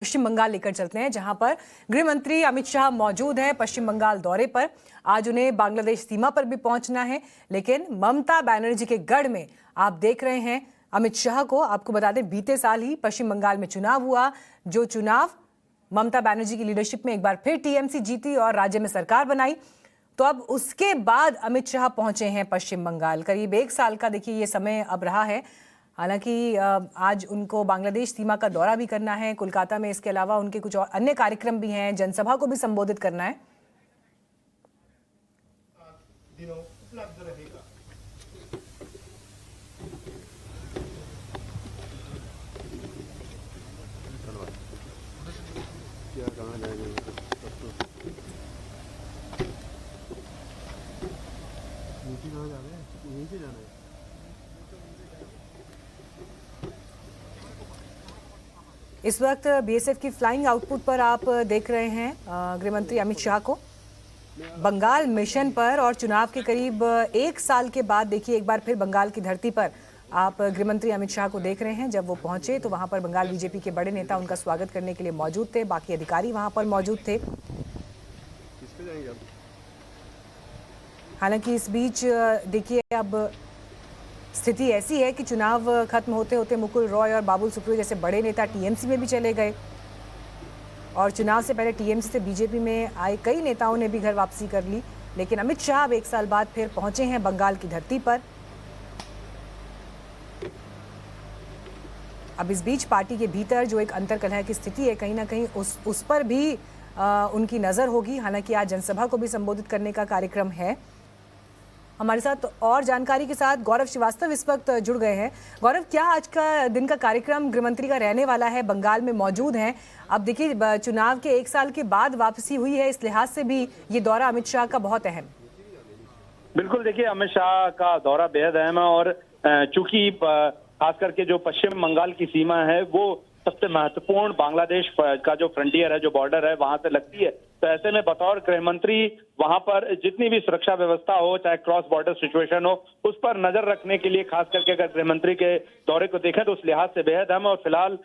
पश्चिम बंगाल लेकर चलते हैं, जहां पर गृह मंत्री अमित शाह मौजूद हैं पश्चिम बंगाल दौरे पर। आज उन्हें बांग्लादेश सीमा पर भी पहुंचना है, लेकिन ममता बनर्जी के गढ़ में आप देख रहे हैं अमित शाह को। आपको बता दें, बीते साल ही पश्चिम बंगाल में चुनाव हुआ, जो चुनाव ममता बनर्जी की लीडरशिप में एक बार फिर टीएमसी जीती और राज्य में सरकार बनाई। तो अब उसके बाद अमित शाह पहुंचे हैं पश्चिम बंगाल। करीब एक साल का देखिए ये समय अब रहा है। हालांकि आज उनको बांग्लादेश सीमा का दौरा भी करना है कोलकाता में। इसके अलावा उनके कुछ और अन्य कार्यक्रम भी हैं, जनसभा को भी संबोधित करना है। इस वक्त बीएसएफ की फ्लाइंग आउटपुट पर आप देख रहे हैं गृह मंत्री अमित शाह को बंगाल मिशन पर। और चुनाव के करीब एक साल के बाद देखिए एक बार फिर बंगाल की धरती पर आप गृह मंत्री अमित शाह को देख रहे हैं। जब वो पहुंचे तो वहां पर बंगाल बीजेपी के बड़े नेता उनका स्वागत करने के लिए मौजूद थे, बाकी अधिकारी वहां पर मौजूद थे। हालांकि इस बीच देखिए अब स्थिति ऐसी है कि चुनाव खत्म होते होते मुकुल रॉय और बाबुल सुप्रियो जैसे बड़े नेता टीएमसी में भी चले गए, और चुनाव से पहले टीएमसी से बीजेपी में आए कई नेताओं ने भी घर वापसी कर ली। लेकिन अमित शाह अब एक साल बाद फिर पहुंचे हैं बंगाल की धरती पर। अब इस बीच पार्टी के भीतर जो एक अंतर्कलह की स्थिति है, कहीं ना कहीं उस पर भी उनकी नजर होगी। हालांकि आज जनसभा को भी संबोधित करने का कार्यक्रम है। हमारे साथ और जानकारी के साथ गौरव श्रीवास्तव इस वक्त जुड़ गए हैं। गौरव, क्या आज का दिन का कार्यक्रम गृहमंत्री का रहने वाला है? बंगाल में मौजूद हैं। अब देखिए चुनाव के एक साल के बाद वापसी हुई है, इस लिहाज से भी ये दौरा अमित शाह का बहुत अहम। बिल्कुल, देखिए अमित शाह का दौरा बेहद अहम है और चूंकि खास करके जो पश्चिम बंगाल की सीमा है वो सबसे महत्वपूर्ण बांग्लादेश का जो फ्रंटियर है, जो बॉर्डर है, वहां से लगती है। तो ऐसे में बतौर गृह मंत्री वहां पर जितनी भी सुरक्षा व्यवस्था हो, चाहे क्रॉस बॉर्डर सिचुएशन हो, उस पर नजर रखने के लिए खास करके अगर गृह मंत्री के दौरे को देखें तो उस लिहाज से बेहद अहम। और फिलहाल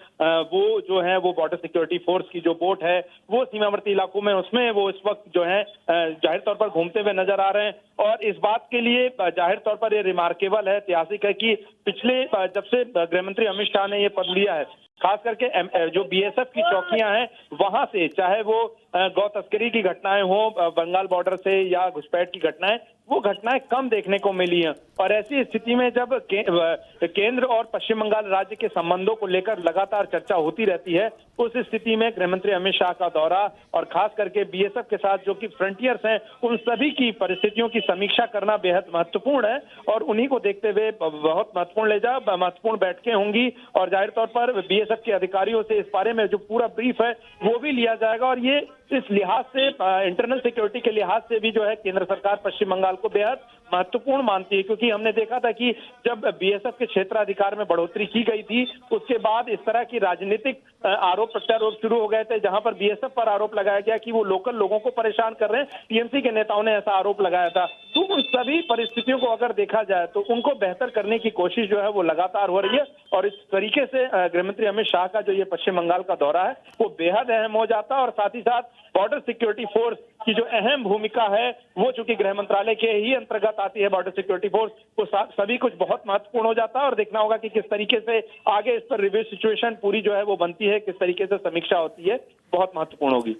वो जो है वो बॉर्डर सिक्योरिटी फोर्स की जो बोट है वो सीमावर्ती इलाकों में, उसमें वो इस वक्त जो है जाहिर तौर पर घूमते हुए नजर आ रहे हैं। और इस बात के लिए जाहिर तौर पर ये रिमार्केबल है, ऐतिहासिक है कि पिछले जब से गृहमंत्री अमित शाह ने ये पद लिया है, खास करके जो बीएसएफ की चौकियां हैं वहां से, चाहे वो गौ तस्करी की घटनाएं हो बंगाल बॉर्डर से या घुसपैठ की घटनाएं, वो घटनाएं कम देखने को मिली हैं। और ऐसी स्थिति में जब केंद्र और पश्चिम बंगाल राज्य के संबंधों को लेकर लगातार चर्चा होती रहती है, उस स्थिति में गृहमंत्री अमित शाह का दौरा और खास करके बीएसएफ के साथ जो कि फ्रंटियर्स हैं, उन सभी की परिस्थितियों की समीक्षा करना बेहद महत्वपूर्ण है। और उन्हीं को देखते हुए बहुत महत्वपूर्ण बैठकें होंगी और जाहिर तौर पर बीएसएफ के अधिकारियों से इस बारे में जो पूरा ब्रीफ है वो भी लिया जाएगा। और ये इस लिहाज से इंटरनल सिक्योरिटी के लिहाज से भी जो है केंद्र सरकार पश्चिम बंगाल को बेहद महत्वपूर्ण मानती है, क्योंकि हमने देखा था कि जब बीएसएफ के क्षेत्राधिकार में बढ़ोतरी की गई थी उसके बाद इस तरह की राजनीतिक आरोप प्रत्यारोप शुरू हो गए थे, जहां पर बीएसएफ पर आरोप लगाया गया कि वो लोकल लोगों को परेशान कर रहे हैं। टीएमसी के नेताओं ने ऐसा आरोप लगाया था। तो उन सभी परिस्थितियों को अगर देखा जाए तो उनको बेहतर करने की कोशिश जो है वो लगातार हो रही है। और इस तरीके से गृहमंत्री अमित शाह का जो ये पश्चिम बंगाल का दौरा है वो बेहद अहम हो जाता है। और साथ ही साथ बॉर्डर सिक्योरिटी फोर्स की जो अहम भूमिका है वो चूंकि गृह मंत्रालय के ही अंतर्गत आती है, बॉर्डर सिक्योरिटी फोर्स, वो सभी कुछ बहुत महत्वपूर्ण हो जाता है। और देखना होगा कि किस तरीके से आगे इस पर रिव्यू सिचुएशन पूरी जो है वो बनती है, किस तरीके से समीक्षा होती है, बहुत महत्वपूर्ण होगी।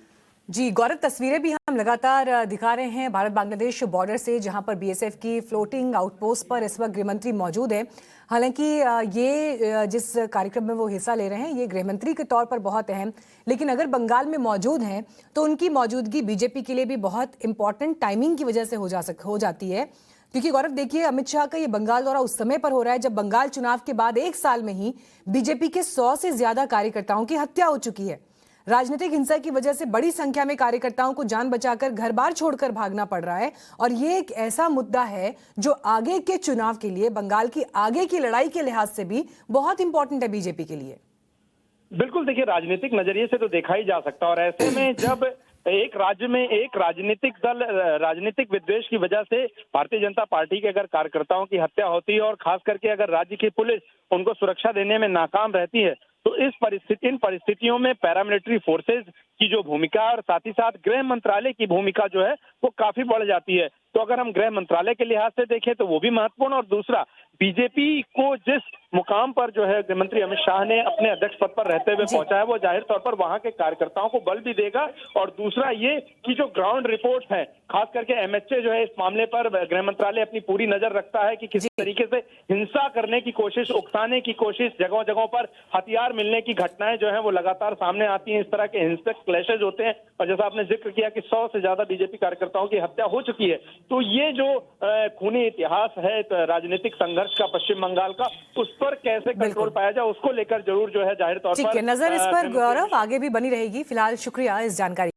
जी गौरव, तस्वीरें भी हम लगातार दिखा रहे हैं भारत बांग्लादेश बॉर्डर से, जहां पर बीएसएफ की फ्लोटिंग आउटपोस्ट पर इस वक्त गृहमंत्री मौजूद है। हालांकि ये जिस कार्यक्रम में वो हिस्सा ले रहे हैं ये गृहमंत्री के तौर पर बहुत अहम, लेकिन अगर बंगाल में मौजूद हैं तो उनकी मौजूदगी बीजेपी के लिए भी बहुत इंपॉर्टेंट टाइमिंग की वजह से हो जाती है। क्योंकि गौरव देखिए, अमित शाह का ये बंगाल दौरा उस समय पर हो रहा है जब बंगाल चुनाव के बाद एक साल में ही बीजेपी के 100 से ज्यादा कार्यकर्ताओं की हत्या हो चुकी है। राजनीतिक हिंसा की वजह से बड़ी संख्या में कार्यकर्ताओं को जान बचाकर घर बार छोड़कर भागना पड़ रहा है। और ये एक ऐसा मुद्दा है जो आगे के चुनाव के लिए, बंगाल की आगे की लड़ाई के लिहाज से भी बहुत इंपॉर्टेंट है बीजेपी के लिए। बिल्कुल, देखिए राजनीतिक नजरिए से तो देखा ही जा सकता है। और ऐसे में जब एक राज्य में एक राजनीतिक दल राजनीतिक विद्वेष की वजह से भारतीय जनता पार्टी के अगर कार्यकर्ताओं की हत्या होती है और खास करके अगर राज्य की पुलिस उनको सुरक्षा देने में नाकाम रहती है, तो इन परिस्थितियों में पैरामिलिट्री फोर्सेज की जो भूमिका और साथ ही साथ गृह मंत्रालय की भूमिका जो है वो काफी बढ़ जाती है। तो अगर हम गृह मंत्रालय के लिहाज से देखें तो वो भी महत्वपूर्ण, और दूसरा बीजेपी को जिस मुकाम पर जो है गृह मंत्री अमित शाह ने अपने अध्यक्ष पद पर रहते हुए पहुंचा है, वो जाहिर तौर पर वहां के कार्यकर्ताओं को बल भी देगा। और दूसरा ये कि जो ग्राउंड रिपोर्ट है, खास करके एमएचए जो है, इस मामले पर गृह मंत्रालय अपनी पूरी नजर रखता है कि किस तरीके से हिंसा करने की कोशिश, उकसाने की कोशिश, जगहों जगहों पर हथियार मिलने की घटनाएं जो है वो लगातार सामने आती हैं। इस तरह के हिंसक क्लैशेज होते हैं, और जैसा आपने जिक्र किया कि 100 से ज्यादा बीजेपी कार्यकर्ताओं की हत्या हो चुकी है। तो ये जो खूनी इतिहास है राजनीतिक संघर्ष का पश्चिम बंगाल का, उस पर कैसे कंट्रोल पाया जाए, उसको लेकर जरूर जो है जाहिर तौर पर ठीक है, नजर इस पर गौरव आगे भी बनी रहेगी। फिलहाल शुक्रिया इस जानकारी